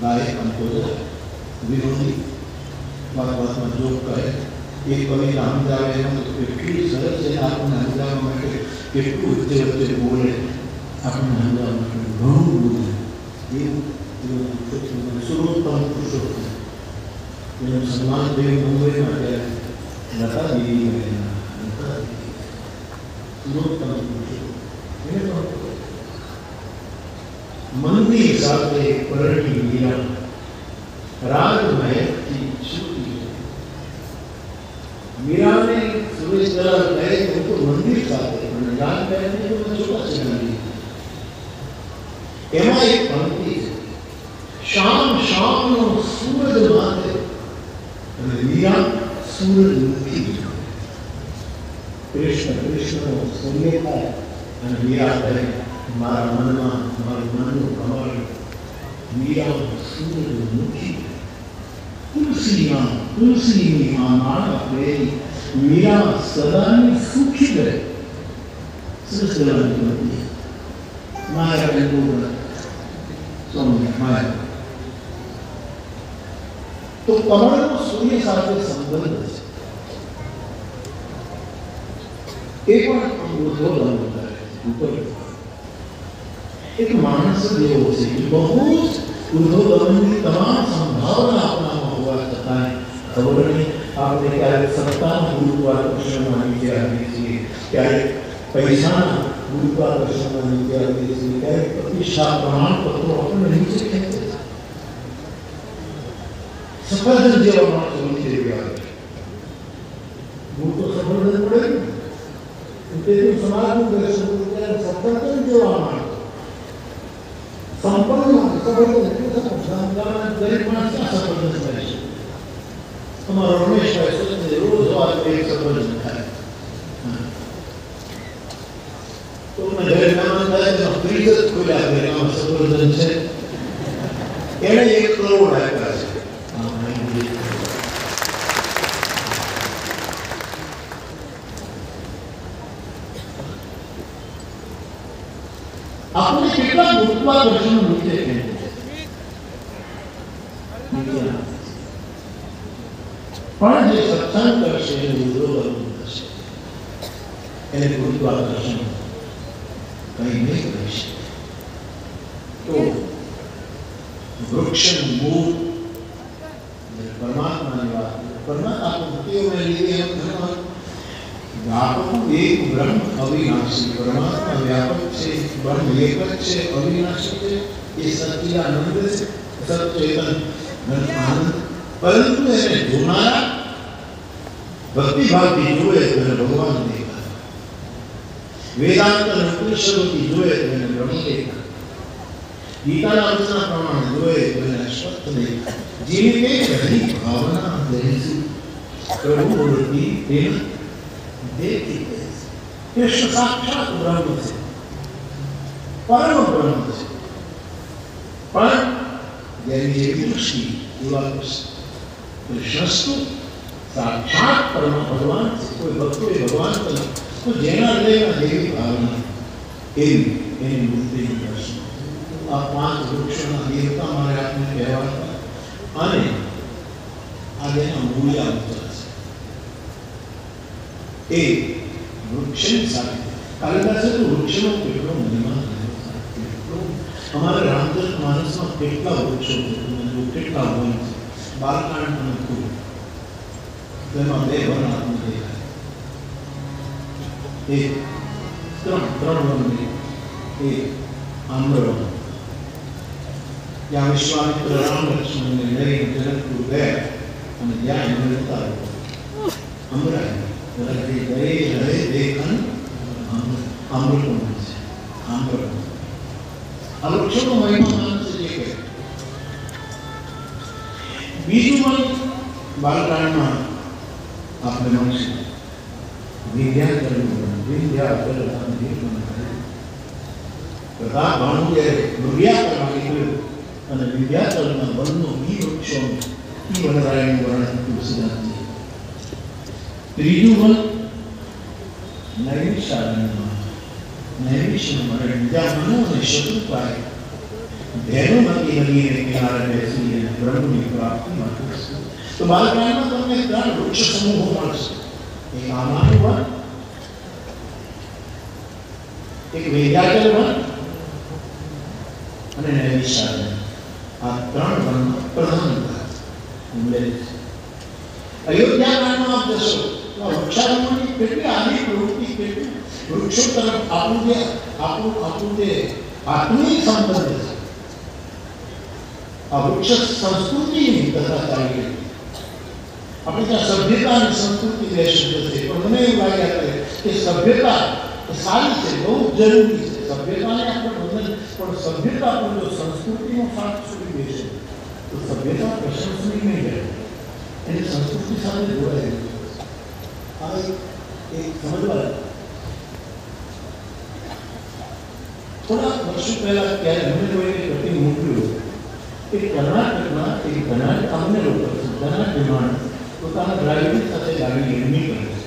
गायक कंपोजर विरोधी बात में जोक करे एक कविता समझावे एम કેટલી સરસ છે આપણને સમજાવવા માટે કેટલું વચ્ચે વચ્ચે બોલે આપણને સમજાવવા માટે ઘણું બોલે એ સર્વોત્તમ પુરુષોત્તમ એનું સન્માન દેવ મુંબઈમાં ત્યારે લતા દીદી સર્વોત્તમ પુરુષોત્તમ मंदिर साथे परणी मीरा राजमहल की छूटी मीरा ने सुरेश दलाल कहे तो मंदिर साथे राजमहल ने तो छोटा चला लिया एमा एक पंक्ति शाम शाम नो सूरज माथे અને મીરા સૂરજમુખી કૃષ્ણ કૃષ્ણ નો સૂર્ય થાય અને મીરા કહે મારા મનમાં મારું મનનું કમળ મીરા સૂરજમુખી તુલસીની માળા પહેરી મીરા સદાની સુખી રહે સદાની માયા કંદુર સોમ્ય માયા तो कमल को सूर्य साथे संबंध है एक बार उद्धव होता है ऊपर एक मानस देव से बहुत उद्धव की तमाम संभावना अपना हुआ करता है खबर नहीं आपने क्या सत्ता गुरुत्वाकर्षण मानी क्या है क्या पैसा गुरुत्वाकर्षण मानी क्या है क्या प्रतिष्ठा प्रमाण पत्र अपने नीचे खेलते सफरजन जेवा माणस नीचे गया वो तो सफरजन पड़ेगी ते समाज में दर्शन करते सफरजन जेवा माणस संपन्न सफरजन संपन्न गरीब माणस क्या सफरजन खाए हमारा रमेश भाई सोचते रोज आज एक सफरजन खाए तो मैं घर में मानता है तो फ्रीजर खुला मेरे नाम सफरजन से એને 1 કરોડ આપ્યા છે आपने કેટલા ગુરુત્વાકર્ષણ નીચે ખેંચે પણ જે સત્સંગ કરશે એ ઉદ્રોહ થશે એને ગુરુત્વાકર્ષણ કઈ નહીં કરી શકે તો વૃક્ષ મૂળ પરમાત્માની વાત પરમાત્મા મુક્તિઓ में લીધી એમ ધર્મ व्यापक एक ब्रह्म अविनाशी परमात्मा व्यापक से ब्रह्म एक से अविनाशी से ये सच्चिदानंद से सच्चेतन आनंद परंतु ऐसे जोनारा भक्ति भाव की जोए मैंने भगवान देखा वेदांत उपनिषदों की जोए मैंने ब्रह्म देखा गीता रचना प्रमाण जोए मैंने अश्वत्थ देखा जिनके हरि भावना जैसी प्रभु मूर्ति प्रेम देखी कृष्ण साक्षात ब्रह्म से परम ब्रह्म से पर यदि ये दृष्टि कृष्णस्तु साक्षात परम भगवान से कोई भक्त भगवान को जेना लेना देवी भावना इन मूर्ति दर्शन आ 5 वृक्षों देवता मारे आपने कहवाता અને આ જેના મૂલ્ય ઉતર છે એ વૃક્ષની સાથે કાલિદાસે તો વૃક્ષનો કેટલો મહિમા કેટલો અમારા રામચરિત માનસમાં કેટલા વૃક્ષો કેટલા હોય છે બાલકાંડમાં ખૂબ તેમાં 2 વન આપણને દેખાય એક ત્રણ વન એક આમ્રવન ત્યાં વિશ્વામિત્ર રામ લક્ષ્મણને લઈને જનકપુર ગયા અને ત્યાં એમને ઉતાર્યો અમરાય रहे गए रहे देखन अमृत से अमृत अलक्षण महिमा मान से देखे बीजू मन बालकांड में आपने मनुष्य विद्या करना कथा भाणु જ્યારે વિદ્યા કરવા નીકળ્યો અને વિદ્યાચલના વનનો ઈ વૃક્ષો ઈ વનરાયનું વર્ણન તુલસીદાસજી ત્રીજું વન નૈમિષારણ્ય નૈમિષ મરણ બીજા મનો અને શત્રુપાય ધૈર્યમતી નદીને કિનારે બેસીને બ્રહ્મની પ્રાપ્તિ માટે તો બાલકાંડમાં તમને 3 વૃક્ષ સમૂહો મળશે. એક આમાનું વન, એક વેદ્યાચલ વન અને નૈમિષારણ્ય. આ 3 વનમાં પ્રધાનતા ઉલ્લેખ છે. અયોધ્યાકાંડમાં આપ જશો તો વૃક્ષારોપણની કેટલી આદિ પ્રવૃત્તિ, કેટલી વૃક્ષો તરફ આપણું જે આત્મિક સંબંધ છે, આ વૃક્ષ સંસ્કૃતિની કથા ચાલી રહી. આપણે ત્યાં સભ્યતા અને સંસ્કૃતિ બે શબ્દ છે, પણ મને એવું લાગ્યા કરે કે સભ્યતા સારી છે, બહુ જરૂરી છે. સભ્યતાને આપણે બંધન, પણ સભ્યતા પણ જો સંસ્કૃતિનો સાથ છોડી દેશે તો સભ્યતા પ્રશંસનીય નહીં રહે, એને સંસ્કૃતિ સાથે જોડાયેલી છે. આ એક સમજવા. થોડા વર્ષો પહેલા ત્યારે મને કોઈને કટિંગ મોકલ્યું કે કર્ણાટકમાં એક ધનાઢ્ય અમને લોકો ધનાઢ્ય માણસ પોતાના ડ્રાઈવરની સાથે ગાડી નિર્મિત કરે છે.